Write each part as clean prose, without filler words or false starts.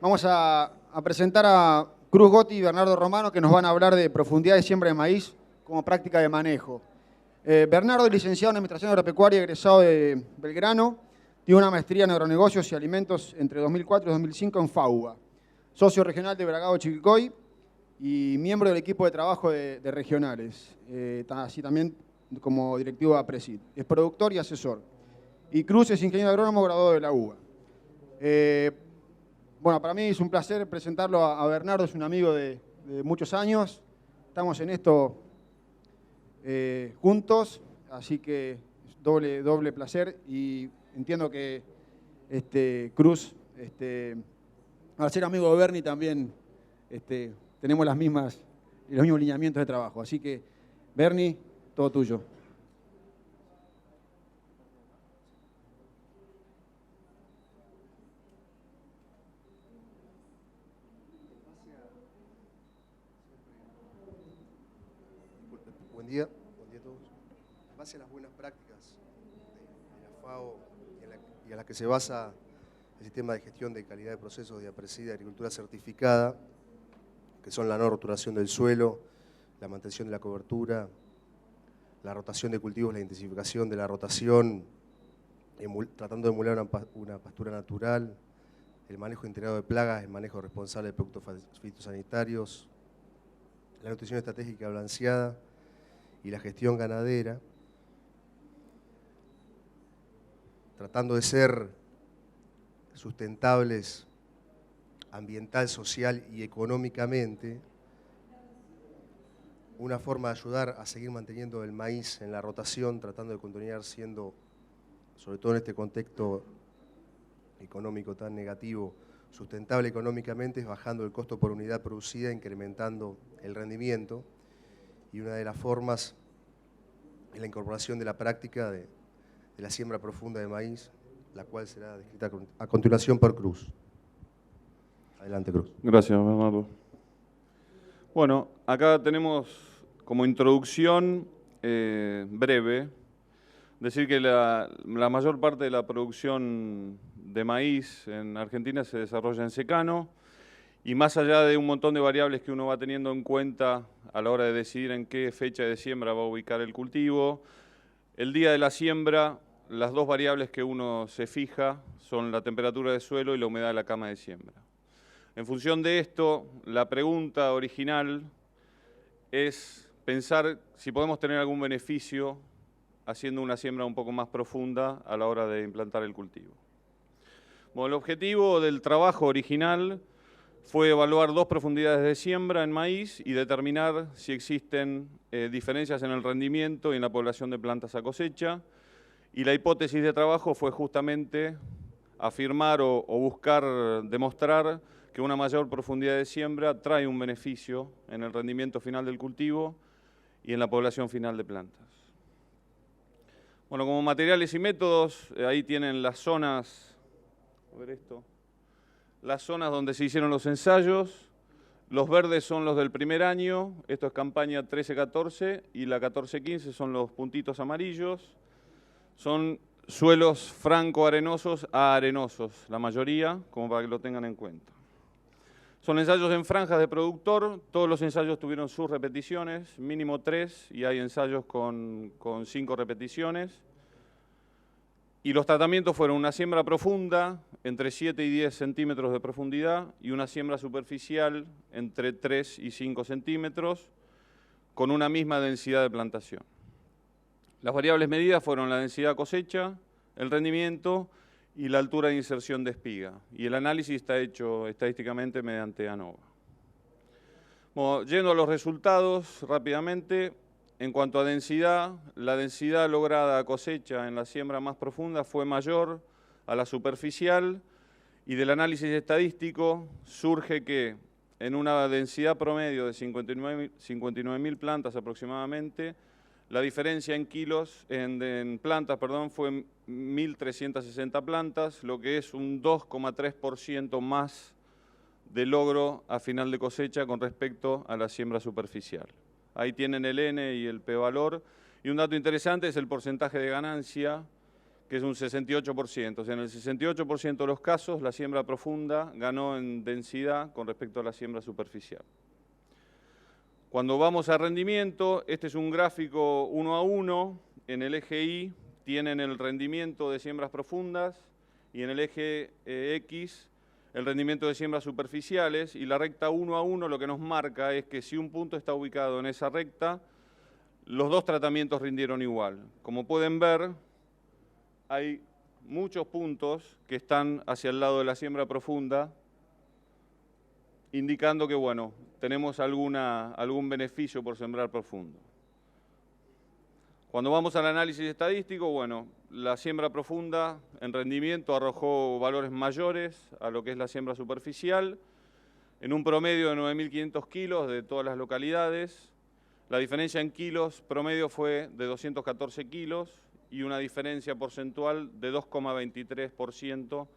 Vamos a presentar a Cruz Gotti y Bernardo Romano, que nos van a hablar de profundidad de siembra de maíz como práctica de manejo. Bernardo es licenciado en Administración Agropecuaria, egresado de Belgrano, tiene una maestría en agronegocios y alimentos entre 2004 y 2005 en FAUBA, socio regional de Bragado Chivilcoy y miembro del equipo de trabajo de regionales, así también como directivo de APRESID. Es productor y asesor. Y Cruz es ingeniero agrónomo graduado de la UBA. Bueno, para mí es un placer presentarlo a Bernardo, es un amigo de muchos años. Estamos en esto juntos, así que doble placer. Y entiendo que Cruz, al ser amigo de Bernie, también tenemos los mismos lineamientos de trabajo. Así que, Bernie, todo tuyo. Buen día a todos. En base a las buenas prácticas de la FAO y a las que se basa el sistema de gestión de calidad de procesos de APRESID de agricultura certificada, que son la no roturación del suelo, la mantención de la cobertura, la rotación de cultivos, la intensificación de la rotación, tratando de emular una pastura natural, el manejo integrado de plagas, el manejo responsable de productos fitosanitarios, la nutrición estratégica balanceada y la gestión ganadera, tratando de ser sustentables ambiental, social y económicamente, una forma de ayudar a seguir manteniendo el maíz en la rotación, tratando de continuar siendo, sobre todo en este contexto económico tan negativo, sustentable económicamente, es bajando el costo por unidad producida, incrementando el rendimiento. Y una de las formas es la incorporación de la práctica de la siembra profunda de maíz, la cual será descrita a continuación por Cruz. Adelante, Cruz. Gracias, Bernardo. Bueno, acá tenemos como introducción breve, decir que la mayor parte de la producción de maíz en Argentina se desarrolla en secano, y más allá de un montón de variables que uno va teniendo en cuenta a la hora de decidir en qué fecha de siembra va a ubicar el cultivo, el día de la siembra, las dos variables que uno se fija son la temperatura de suelo y la humedad de la cama de siembra. En función de esto, la pregunta original es pensar si podemos tener algún beneficio haciendo una siembra un poco más profunda a la hora de implantar el cultivo. Bueno, el objetivo del trabajo original fue evaluar dos profundidades de siembra en maíz y determinar si existen diferencias en el rendimiento y en la población de plantas a cosecha. Y la hipótesis de trabajo fue justamente afirmar o buscar demostrar que una mayor profundidad de siembra trae un beneficio en el rendimiento final del cultivo y en la población final de plantas. Bueno, como materiales y métodos, ahí tienen las zonas, a ver esto, las zonas donde se hicieron los ensayos. Los verdes son los del primer año, esto es campaña 13-14 y la 14-15 son los puntitos amarillos. Son suelos franco-arenosos a arenosos, la mayoría, como para que lo tengan en cuenta. Son ensayos en franjas de productor, todos los ensayos tuvieron sus repeticiones, mínimo 3, y hay ensayos con 5 repeticiones. Y los tratamientos fueron una siembra profunda, entre 7 y 10 centímetros de profundidad, y una siembra superficial, entre 3 y 5 centímetros, con una misma densidad de plantación. Las variables medidas fueron la densidad cosecha, el rendimiento y la altura de inserción de espiga. Y el análisis está hecho estadísticamente mediante ANOVA. Bueno, yendo a los resultados rápidamente, en cuanto a densidad, la densidad lograda a cosecha en la siembra más profunda fue mayor a la superficial, y del análisis estadístico surge que en una densidad promedio de 59.000 plantas aproximadamente, la diferencia en kilos, en plantas, perdón, fue 1.360 plantas, lo que es un 2,3% más de logro a final de cosecha con respecto a la siembra superficial. Ahí tienen el N y el P-valor. Y un dato interesante es el porcentaje de ganancia, que es un 68%. O sea, en el 68% de los casos, la siembra profunda ganó en densidad con respecto a la siembra superficial. Cuando vamos a rendimiento, este es un gráfico 1 a 1. En el eje Y tienen el rendimiento de siembras profundas y en el eje X el rendimiento de siembras superficiales, y la recta 1 a 1 lo que nos marca es que si un punto está ubicado en esa recta, los dos tratamientos rindieron igual. Como pueden ver, hay muchos puntos que están hacia el lado de la siembra profunda, indicando que, bueno, tenemos algún beneficio por sembrar profundo. Cuando vamos al análisis estadístico, bueno, la siembra profunda en rendimiento arrojó valores mayores a lo que es la siembra superficial, en un promedio de 9.500 kilos de todas las localidades. La diferencia en kilos promedio fue de 214 kilos y una diferencia porcentual de 2,23%.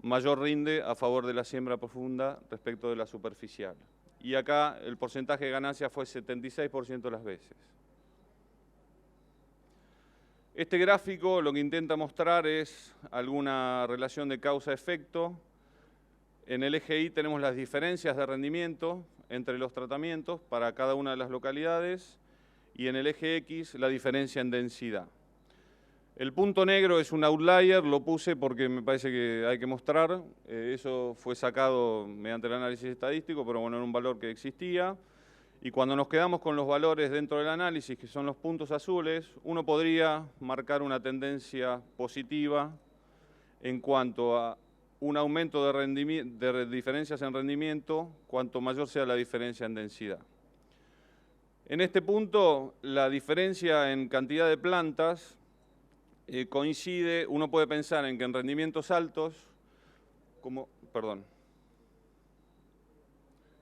Mayor rinde a favor de la siembra profunda respecto de la superficial. Y acá el porcentaje de ganancia fue 76% de las veces. Este gráfico lo que intenta mostrar es alguna relación de causa-efecto. En el eje Y tenemos las diferencias de rendimiento entre los tratamientos para cada una de las localidades y en el eje X la diferencia en densidad. El punto negro es un outlier, lo puse porque me parece que hay que mostrar. Eso fue sacado mediante el análisis estadístico, pero bueno, era un valor que existía. Y cuando nos quedamos con los valores dentro del análisis, que son los puntos azules, uno podría marcar una tendencia positiva en cuanto a un aumento de diferencias en rendimiento, cuanto mayor sea la diferencia en densidad. En este punto, la diferencia en cantidad de plantas coincide, uno puede pensar en que en rendimientos altos,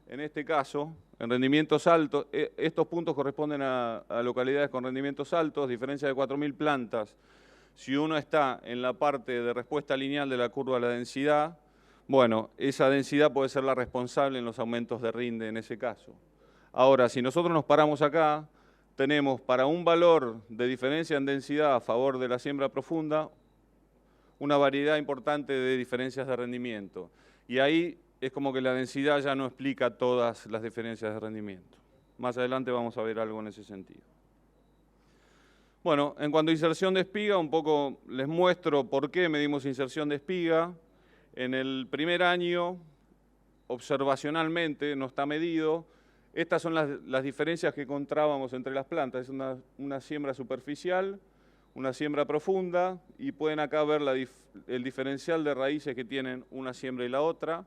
en este caso, en rendimientos altos, estos puntos corresponden a localidades con rendimientos altos, diferencia de 4.000 plantas. Si uno está en la parte de respuesta lineal de la curva de la densidad, bueno, esa densidad puede ser la responsable en los aumentos de rinde en ese caso. Ahora, si nosotros nos paramos acá, tenemos para un valor de diferencia en densidad a favor de la siembra profunda una variedad importante de diferencias de rendimiento. Y ahí es como que la densidad ya no explica todas las diferencias de rendimiento. Más adelante vamos a ver algo en ese sentido. Bueno, en cuanto a inserción de espiga, un poco les muestro por qué medimos inserción de espiga. En el primer año, observacionalmente, no está medido. Estas son las diferencias que encontrábamos entre las plantas. Es una siembra superficial, una siembra profunda, y pueden acá ver el diferencial de raíces que tienen una siembra y la otra.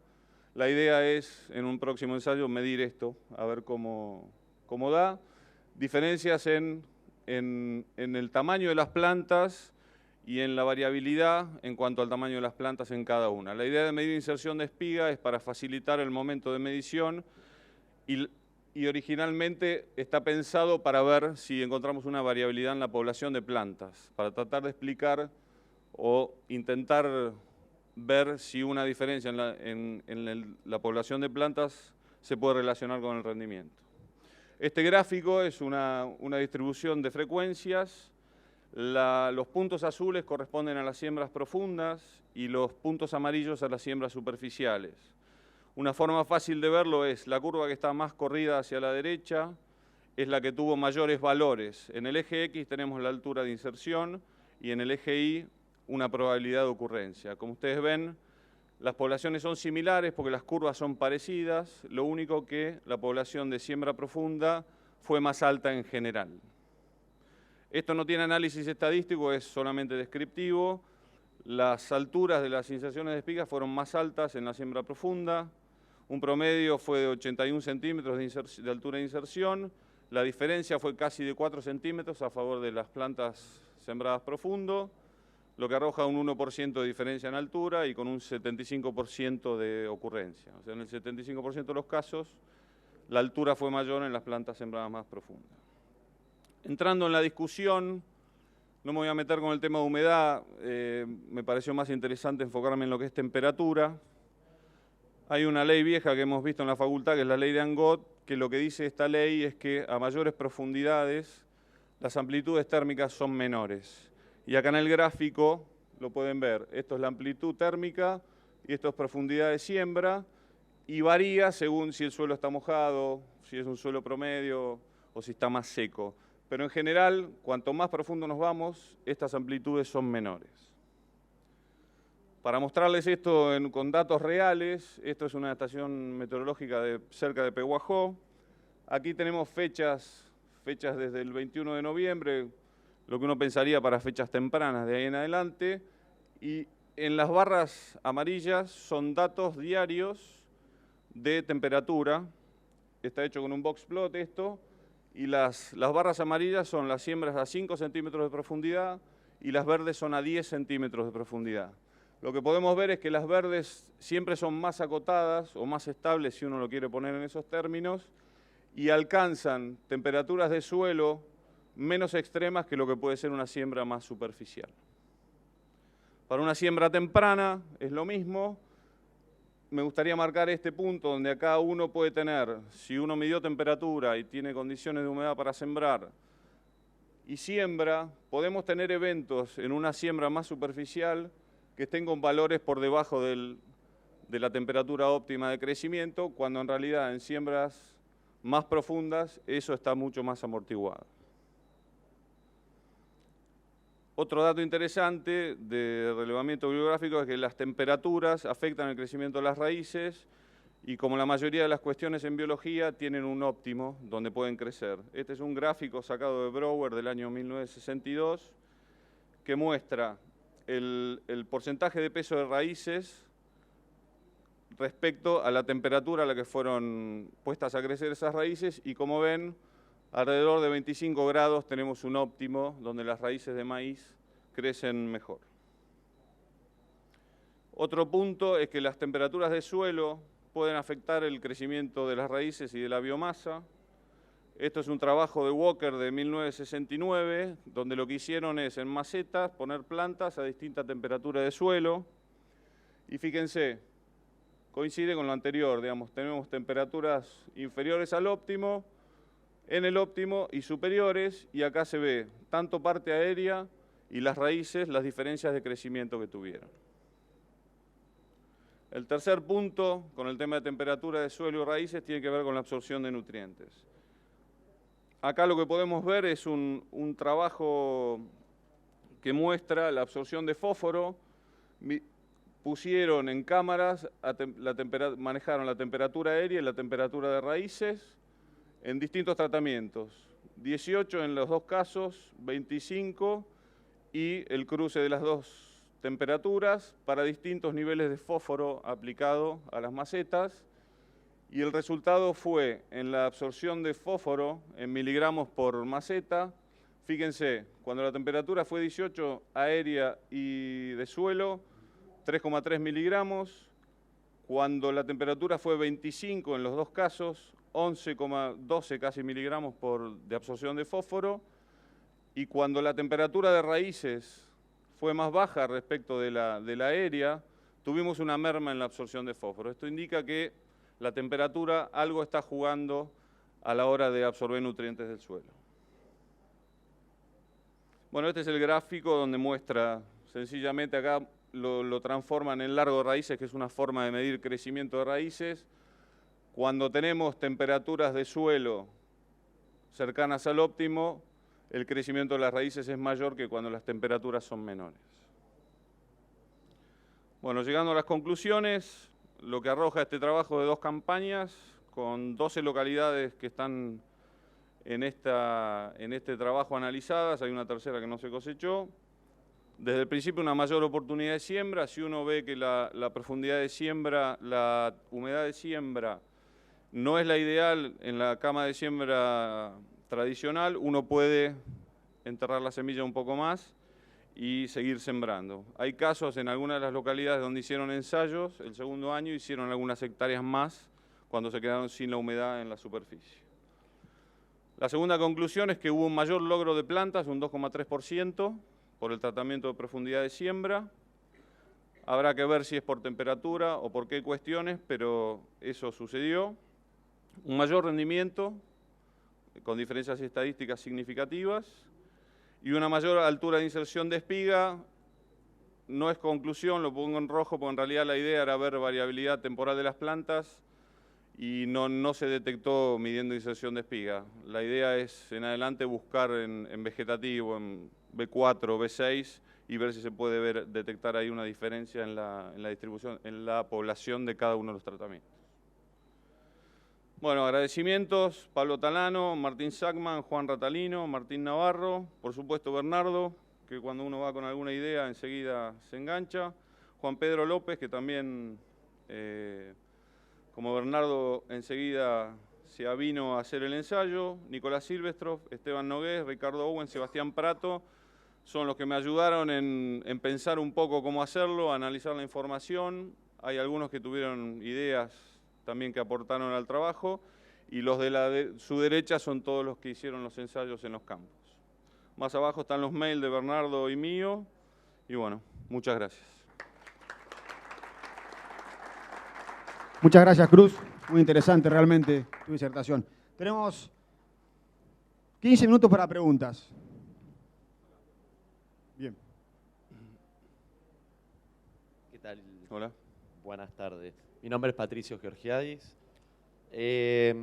La idea es, en un próximo ensayo, medir esto, a ver cómo da. Diferencias en el tamaño de las plantas y en la variabilidad en cuanto al tamaño de las plantas en cada una. La idea de medir inserción de espiga es para facilitar el momento de medición y originalmente está pensado para ver si encontramos una variabilidad en la población de plantas, para tratar de explicar o intentar ver si una diferencia en la población de plantas se puede relacionar con el rendimiento. Este gráfico es una distribución de frecuencias. Los puntos azules corresponden a las siembras profundas y los puntos amarillos a las siembras superficiales. Una forma fácil de verlo es la curva que está más corrida hacia la derecha, es la que tuvo mayores valores. En el eje X tenemos la altura de inserción y en el eje Y una probabilidad de ocurrencia. Como ustedes ven, las poblaciones son similares porque las curvas son parecidas, lo único que la población de siembra profunda fue más alta en general. Esto no tiene análisis estadístico, es solamente descriptivo. Las alturas de las inserciones de espigas fueron más altas en la siembra profunda. Un promedio fue de 81 centímetros de altura de inserción. La diferencia fue casi de 4 centímetros a favor de las plantas sembradas profundo, lo que arroja un 1% de diferencia en altura y con un 75% de ocurrencia. O sea, en el 75% de los casos, la altura fue mayor en las plantas sembradas más profundas. Entrando en la discusión, no me voy a meter con el tema de humedad, me pareció más interesante enfocarme en lo que es temperatura. Hay una ley vieja que hemos visto en la facultad, que es la ley de Angot, que lo que dice esta ley es que a mayores profundidades las amplitudes térmicas son menores. Y acá en el gráfico lo pueden ver. Esto es la amplitud térmica y esto es profundidad de siembra. Y varía según si el suelo está mojado, si es un suelo promedio o si está más seco. Pero en general, cuanto más profundo nos vamos, estas amplitudes son menores. Para mostrarles esto con datos reales, esto es una estación meteorológica cerca de Pehuajó. Aquí tenemos fechas desde el 21 de noviembre, lo que uno pensaría para fechas tempranas de ahí en adelante. Y en las barras amarillas son datos diarios de temperatura. Está hecho con un box plot esto. Y las barras amarillas son las siembras a 5 centímetros de profundidad y las verdes son a 10 centímetros de profundidad. Lo que podemos ver es que las verdes siempre son más acotadas o más estables, si uno lo quiere poner en esos términos, y alcanzan temperaturas de suelo menos extremas que lo que puede ser una siembra más superficial. Para una siembra temprana es lo mismo. Me gustaría marcar este punto donde acá uno puede tener, si uno midió temperatura y tiene condiciones de humedad para sembrar y siembra, podemos tener eventos en una siembra más superficial que estén con valores por debajo de la temperatura óptima de crecimiento, cuando en realidad en siembras más profundas eso está mucho más amortiguado. Otro dato interesante de relevamiento bibliográfico es que las temperaturas afectan el crecimiento de las raíces y como la mayoría de las cuestiones en biología tienen un óptimo donde pueden crecer. Este es un gráfico sacado de Brouwer del año 1962 que muestra el porcentaje de peso de raíces respecto a la temperatura a la que fueron puestas a crecer esas raíces y como ven, alrededor de 25 grados tenemos un óptimo donde las raíces de maíz crecen mejor. Otro punto es que las temperaturas de suelo pueden afectar el crecimiento de las raíces y de la biomasa. Esto es un trabajo de Walker de 1969, donde lo que hicieron es en macetas poner plantas a distinta temperatura de suelo. Y fíjense, coincide con lo anterior, digamos, tenemos temperaturas inferiores al óptimo, en el óptimo y superiores, y acá se ve tanto parte aérea y las raíces, las diferencias de crecimiento que tuvieron. El tercer punto, con el tema de temperatura de suelo y raíces, tiene que ver con la absorción de nutrientes. Acá lo que podemos ver es un trabajo que muestra la absorción de fósforo. Pusieron en cámaras, manejaron la temperatura aérea y la temperatura de raíces en distintos tratamientos. 18 en los dos casos, 25 y el cruce de las dos temperaturas para distintos niveles de fósforo aplicado a las macetas. Y el resultado fue en la absorción de fósforo en miligramos por maceta. Fíjense, cuando la temperatura fue 18 aérea y de suelo, 3,3 miligramos. Cuando la temperatura fue 25 en los dos casos, 11,12 casi miligramos de absorción de fósforo. Y cuando la temperatura de raíces fue más baja respecto de la aérea, tuvimos una merma en la absorción de fósforo. Esto indica que la temperatura algo está jugando a la hora de absorber nutrientes del suelo. Bueno, este es el gráfico donde muestra, sencillamente acá lo transforman en largo de raíces, que es una forma de medir crecimiento de raíces. Cuando tenemos temperaturas de suelo cercanas al óptimo, el crecimiento de las raíces es mayor que cuando las temperaturas son menores. Bueno, llegando a las conclusiones, lo que arroja este trabajo de 2 campañas, con 12 localidades que están en este trabajo analizadas, hay una tercera que no se cosechó. Desde el principio una mayor oportunidad de siembra, si uno ve que la profundidad de siembra, la humedad de siembra no es la ideal en la cama de siembra tradicional, uno puede enterrar la semilla un poco más y seguir sembrando. Hay casos en algunas de las localidades donde hicieron ensayos, el segundo año hicieron algunas hectáreas más cuando se quedaron sin la humedad en la superficie. La segunda conclusión es que hubo un mayor logro de plantas, un 2,3%, por el tratamiento de profundidad de siembra. Habrá que ver si es por temperatura o por qué cuestiones, pero eso sucedió. Un mayor rendimiento, con diferencias estadísticas significativas, y una mayor altura de inserción de espiga. No es conclusión, lo pongo en rojo porque en realidad la idea era ver variabilidad temporal de las plantas y no se detectó midiendo inserción de espiga. La idea es en adelante buscar en vegetativo, en B4, B6 y ver si se puede detectar ahí una diferencia en la distribución, en la población de cada uno de los tratamientos. Bueno, agradecimientos, Pablo Talano, Martín Sackman, Juan Ratalino, Martín Navarro, por supuesto Bernardo, que cuando uno va con alguna idea enseguida se engancha, Juan Pedro López, que también, como Bernardo, enseguida se avino a hacer el ensayo, Nicolás Silvestrov, Esteban Nogués, Ricardo Owen, Sebastián Prato, son los que me ayudaron en pensar un poco cómo hacerlo, analizar la información. Hay algunos que tuvieron ideas también que aportaron al trabajo, y los de su derecha son todos los que hicieron los ensayos en los campos. Más abajo están los mails de Bernardo y mío, y bueno, muchas gracias. Muchas gracias, Cruz. Muy interesante realmente tu disertación. Tenemos 15 minutos para preguntas. Bien. ¿Qué tal? Hola. Buenas tardes. Mi nombre es Patricio Georgiadis. Te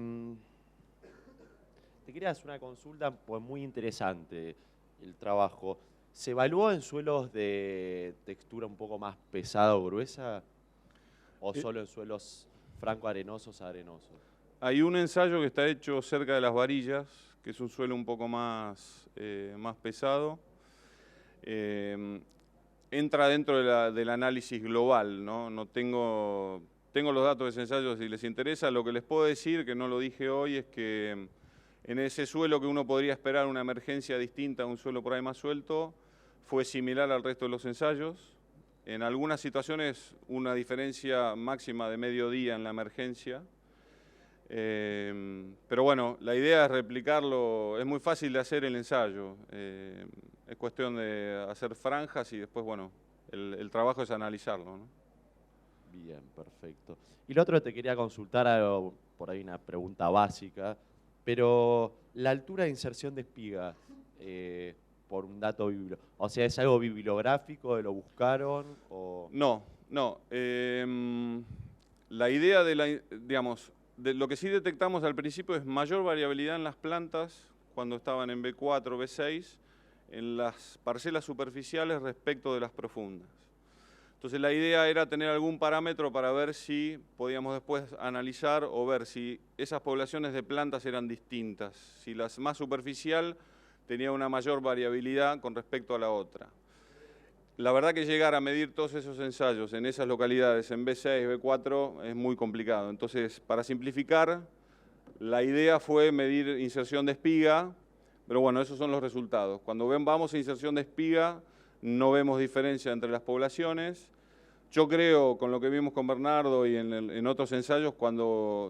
quería hacer una consulta, pues muy interesante el trabajo. ¿Se evaluó en suelos de textura un poco más pesada o gruesa? ¿O solo en suelos franco-arenosos a arenosos? Hay un ensayo que está hecho cerca de las varillas, que es un suelo un poco más pesado. Entra dentro del análisis global, ¿no? No tengo los datos de ese ensayo si les interesa. Lo que les puedo decir, que no lo dije hoy, es que en ese suelo que uno podría esperar una emergencia distinta a un suelo por ahí más suelto, fue similar al resto de los ensayos. En algunas situaciones una diferencia máxima de medio día en la emergencia. Pero bueno, la idea es replicarlo, es muy fácil de hacer el ensayo. Es cuestión de hacer franjas y después, bueno, el trabajo es analizarlo, ¿no? Bien, perfecto. Y lo otro te quería consultar, algo, por ahí una pregunta básica, pero la altura de inserción de espiga, por un dato bibliográfico, o sea, ¿es algo bibliográfico, lo buscaron? O... No. La idea digamos, de lo que sí detectamos al principio es mayor variabilidad en las plantas cuando estaban en B4, B6, en las parcelas superficiales respecto de las profundas. Entonces la idea era tener algún parámetro para ver si podíamos después analizar o ver si esas poblaciones de plantas eran distintas, si la más superficial tenía una mayor variabilidad con respecto a la otra. La verdad que llegar a medir todos esos ensayos en esas localidades, en B6, B4, es muy complicado. Entonces, para simplificar, la idea fue medir inserción de espiga, pero bueno, esos son los resultados. Cuando vamos a inserción de espiga, no vemos diferencia entre las poblaciones. Yo creo, con lo que vimos con Bernardo y en otros ensayos,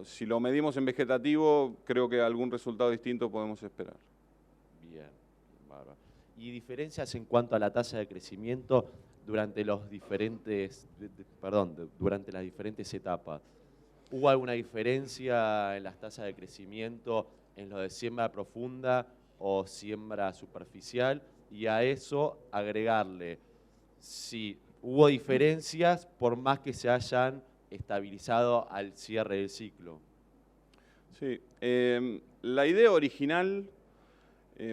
si lo medimos en vegetativo, creo que algún resultado distinto podemos esperar. Bien, bárbaro. ¿Y diferencias en cuanto a la tasa de crecimiento durante los diferentes, durante las diferentes etapas? ¿Hubo alguna diferencia en las tasas de crecimiento en lo de siembra profunda o siembra superficial? Y a eso agregarle, si hubo diferencias por más que se hayan estabilizado al cierre del ciclo. Sí, la idea original,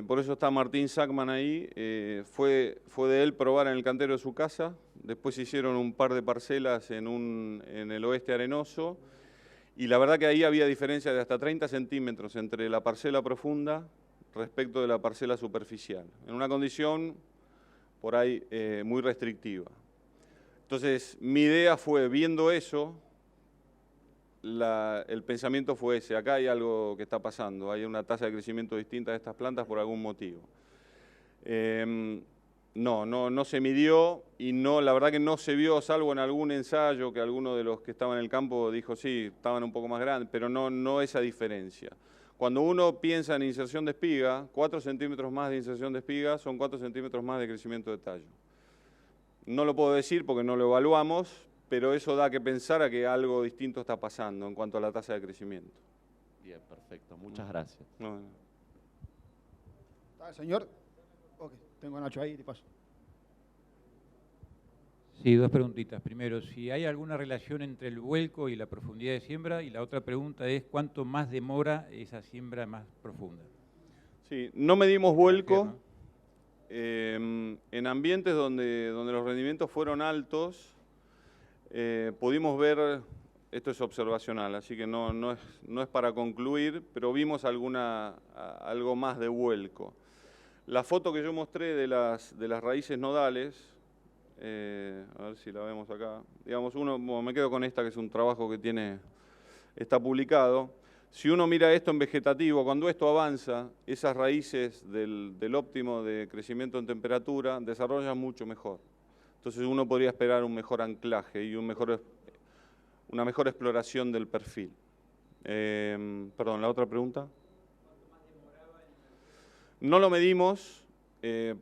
por eso está Martín Sackman ahí, fue de él probar en el cantero de su casa. Después hicieron un par de parcelas en el oeste arenoso, y la verdad que ahí había diferencia de hasta 30 centímetros entre la parcela profunda respecto de la parcela superficial, en una condición por ahí muy restrictiva. Entonces, mi idea fue, viendo eso, el pensamiento fue ese: acá hay algo que está pasando, hay una tasa de crecimiento distinta de estas plantas por algún motivo. No se midió y la verdad que no se vio, salvo en algún ensayo que alguno de los que estaban en el campo dijo sí, estaban un poco más grandes, pero no esa diferencia. Cuando uno piensa en inserción de espiga, 4 centímetros más de inserción de espiga son 4 centímetros más de crecimiento de tallo. No lo puedo decir porque no lo evaluamos, pero eso da que pensar a que algo distinto está pasando en cuanto a la tasa de crecimiento. Bien, perfecto. Muchas gracias. No. ¿Está el señor? Ok. Tengo a Nacho ahí, te paso. Sí, dos preguntitas. Primero, si hay alguna relación entre el vuelco y la profundidad de siembra, y la otra pregunta es cuánto más demora esa siembra más profunda. Sí, no medimos vuelco. En ambientes donde los rendimientos fueron altos, pudimos ver, esto es observacional, así que no es para concluir, pero vimos algo más de vuelco. La foto que yo mostré de las raíces nodales, a ver si la vemos acá, digamos, me quedo con esta que es un trabajo que está publicado. Si uno mira esto en vegetativo, cuando esto avanza, esas raíces del óptimo de crecimiento en temperatura desarrollan mucho mejor. Entonces uno podría esperar un mejor anclaje y una mejor exploración del perfil. Perdón, ¿la otra pregunta? No lo medimos,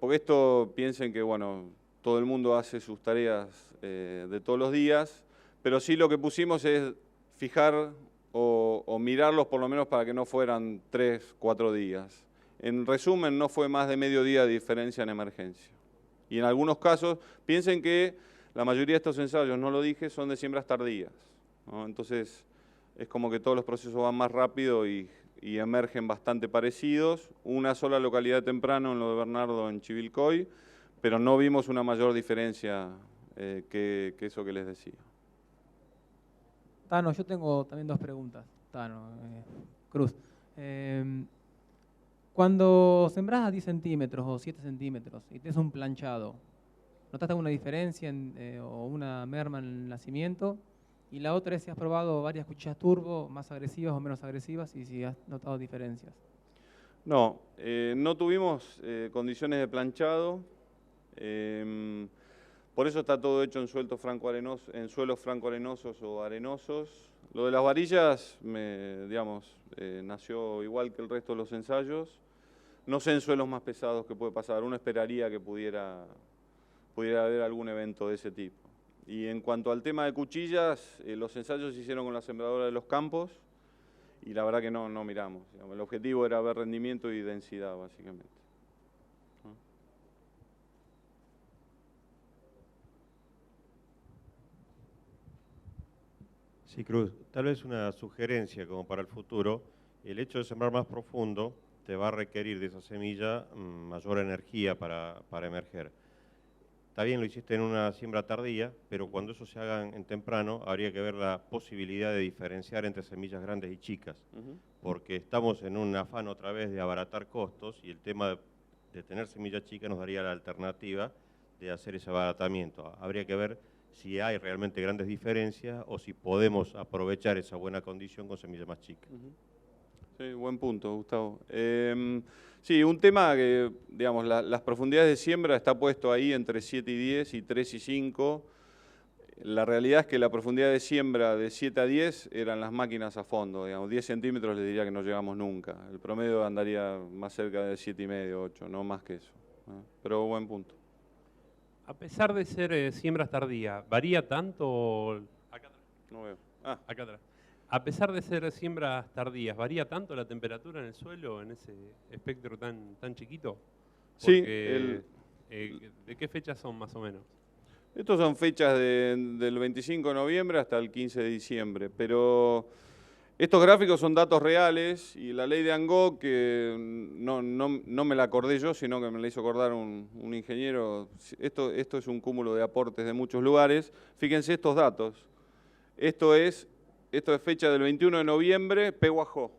porque esto piensen que, bueno, todo el mundo hace sus tareas de todos los días, pero sí lo que pusimos es fijar o mirarlos por lo menos para que no fueran 3, 4 días. En resumen, no fue más de medio día de diferencia en emergencia. Y en algunos casos, piensen que la mayoría de estos ensayos, no lo dije, son de siembras tardías, ¿no? Entonces, es como que todos los procesos van más rápido y emergen bastante parecidos. Una sola localidad temprano en lo de Bernardo en Chivilcoy, pero no vimos una mayor diferencia que eso que les decía. Tano, yo tengo también dos preguntas. Tano, Cruz. Cuando sembrás a 10 centímetros o 7 centímetros y tienes un planchado, ¿notaste alguna diferencia o una merma en el nacimiento? Y la otra es si has probado varias cuchillas turbo, más agresivas o menos agresivas, y si has notado diferencias. No, no tuvimos condiciones de planchado. Por eso está todo hecho en suelos franco-arenosos o arenosos. Lo de las varillas, nació igual que el resto de los ensayos. No sé en suelos más pesados qué puede pasar. Uno esperaría que pudiera haber algún evento de ese tipo. Y en cuanto al tema de cuchillas, los ensayos se hicieron con la sembradora de los campos y la verdad que no miramos. El objetivo era ver rendimiento y densidad, básicamente. Sí, Cruz, tal vez una sugerencia como para el futuro. El hecho de sembrar más profundo te va a requerir de esa semilla mayor energía para emerger. Está bien, lo hiciste en una siembra tardía, pero cuando eso se haga en temprano, habría que ver la posibilidad de diferenciar entre semillas grandes y chicas, porque estamos en un afán otra vez de abaratar costos y el tema de tener semilla chica nos daría la alternativa de hacer ese abaratamiento. Habría que ver si hay realmente grandes diferencias o si podemos aprovechar esa buena condición con semillas más chicas. Sí, buen punto, Gustavo. Sí, un tema que, digamos, las profundidades de siembra está puesto ahí entre 7 y 10 y 3 y 5. La realidad es que la profundidad de siembra de 7 a 10 eran las máquinas a fondo, digamos, 10 centímetros les diría que no llegamos nunca. El promedio andaría más cerca de 7,5, 8, no más que eso. Pero buen punto. A pesar de ser siembras tardías, ¿varía tanto? Acá atrás. No veo. Acá atrás. A pesar de ser siembras tardías, ¿varía tanto la temperatura en el suelo en ese espectro tan chiquito? Porque, sí. ¿de qué fechas son más o menos? Estos son fechas del 25 de noviembre hasta el 15 de diciembre, pero estos gráficos son datos reales y la ley de Angó, que no me la acordé yo, sino que me la hizo acordar un ingeniero. Esto es un cúmulo de aportes de muchos lugares. Fíjense estos datos. Esto es fecha del 21 de noviembre, Pehuajó,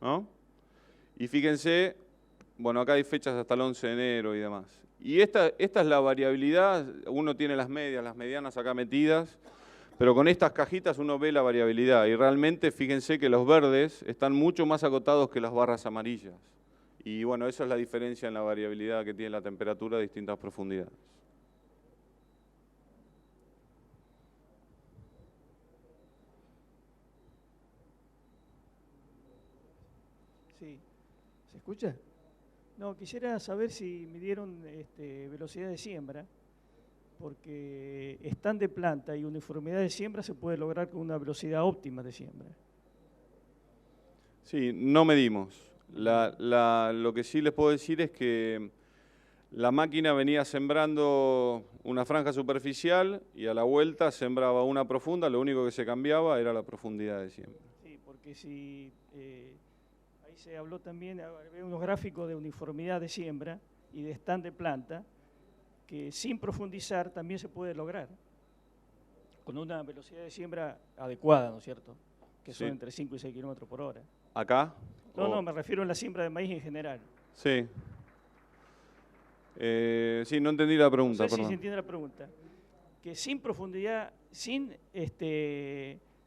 ¿no? Y fíjense, bueno, acá hay fechas hasta el 11 de enero y demás. Y esta es la variabilidad, uno tiene las medias, las medianas acá metidas, pero con estas cajitas uno ve la variabilidad. Y realmente fíjense que los verdes están mucho más acotados que las barras amarillas. Y bueno, esa es la diferencia en la variabilidad que tiene la temperatura a distintas profundidades. Sí. ¿Se escucha? No, quisiera saber si midieron velocidad de siembra, porque stand de planta y uniformidad de siembra se puede lograr con una velocidad óptima de siembra. Sí, no medimos. Lo que sí les puedo decir es que La máquina venía sembrando una franja superficial y a la vuelta sembraba una profunda, lo único que se cambiaba era la profundidad de siembra. Sí, porque si ahí se habló también, había unos gráficos de uniformidad de siembra y de stand de planta, que sin profundizar también se puede lograr, con una velocidad de siembra adecuada, ¿no es cierto? Que son entre 5 y 6 kilómetros por hora. ¿Acá? No, me refiero a la siembra de maíz en general. Sí. Sí, no entendí la pregunta, No sé perdón. si se entiende la pregunta. Que sin profundidad, sin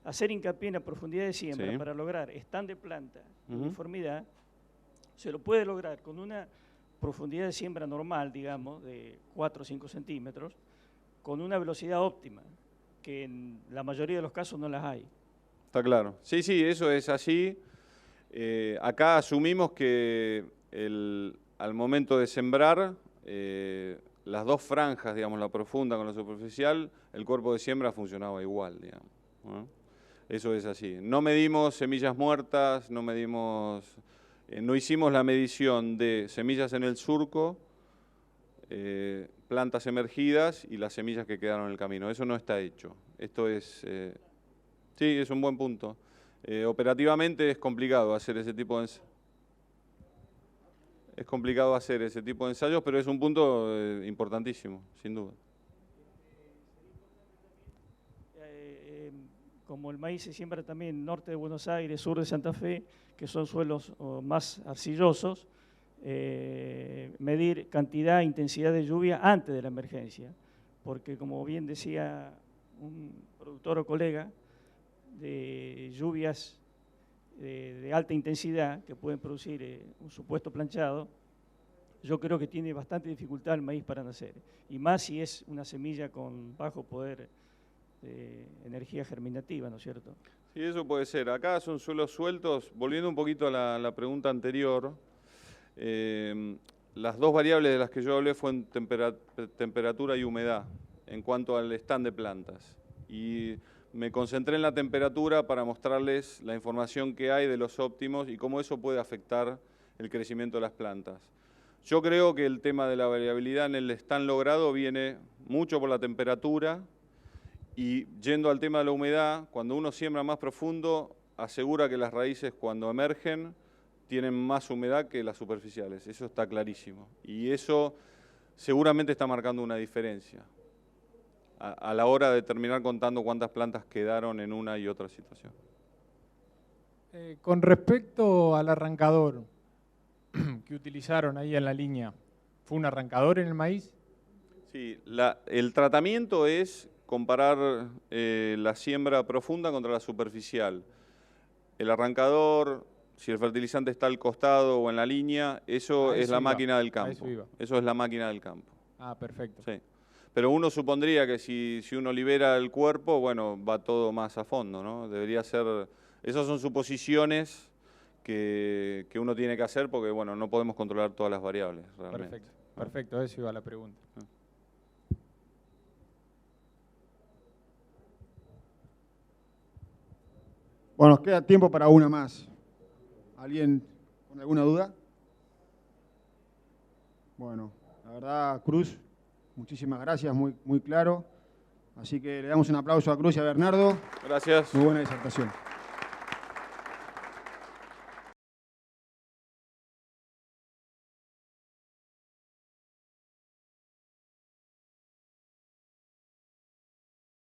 hacer hincapié en la profundidad de siembra para lograr stand de planta, uniformidad, se lo puede lograr con una profundidad de siembra normal, digamos, de 4 o 5 centímetros, con una velocidad óptima, que en la mayoría de los casos no las hay. Está claro. Sí, sí, eso es así. Acá asumimos que al momento de sembrar, las dos franjas, digamos, la profunda con la superficial, el cuerpo de siembra funcionaba igual, digamos, ¿no? Eso es así. No medimos semillas muertas, no hicimos la medición de semillas en el surco, plantas emergidas y las semillas que quedaron en el camino. Eso no está hecho. Esto es... sí, es un buen punto. Operativamente es complicado hacer ese tipo de ensayos. Es complicado hacer ese tipo de ensayos, pero es un punto importantísimo, sin duda. Como el maíz se siembra también norte de Buenos Aires, sur de Santa Fe, que son suelos más arcillosos, medir cantidad e intensidad de lluvia antes de la emergencia, porque como bien decía un productor o colega, de lluvias de alta intensidad que pueden producir un supuesto planchado, yo creo que tiene bastante dificultad el maíz para nacer, y más si es una semilla con bajo poder de energía germinativa, ¿no es cierto? Sí, eso puede ser. Acá son suelos sueltos. Volviendo un poquito a la pregunta anterior, las dos variables de las que yo hablé fueron temperatura y humedad en cuanto al stand de plantas. Y me concentré en la temperatura para mostrarles la información que hay de los óptimos y cómo eso puede afectar el crecimiento de las plantas. Yo creo que el tema de la variabilidad en el stand logrado viene mucho por la temperatura y yendo al tema de la humedad, cuando uno siembra más profundo, asegura que las raíces cuando emergen tienen más humedad que las superficiales. Eso está clarísimo. Y eso seguramente está marcando una diferencia a la hora de terminar contando cuántas plantas quedaron en una y otra situación. Con respecto al arrancador que utilizaron ahí en la línea, ¿fue un arrancador en el maíz? Sí, el tratamiento es comparar la siembra profunda contra la superficial. El arrancador, si el fertilizante está al costado o en la línea, eso es la máquina del campo. Eso es la máquina del campo. Ah, perfecto. Sí. Pero uno supondría que si uno libera el cuerpo, bueno, va todo más a fondo, ¿no? Debería ser... Esas son suposiciones que uno tiene que hacer porque, bueno, no podemos controlar todas las variables, realmente. Perfecto, perfecto, eso iba la pregunta. Bueno, nos queda tiempo para una más. ¿Alguien con alguna duda? Bueno, la verdad, Cruz, muchísimas gracias, muy claro. Así que le damos un aplauso a Cruz y a Bernardo. Gracias. Muy buena disertación.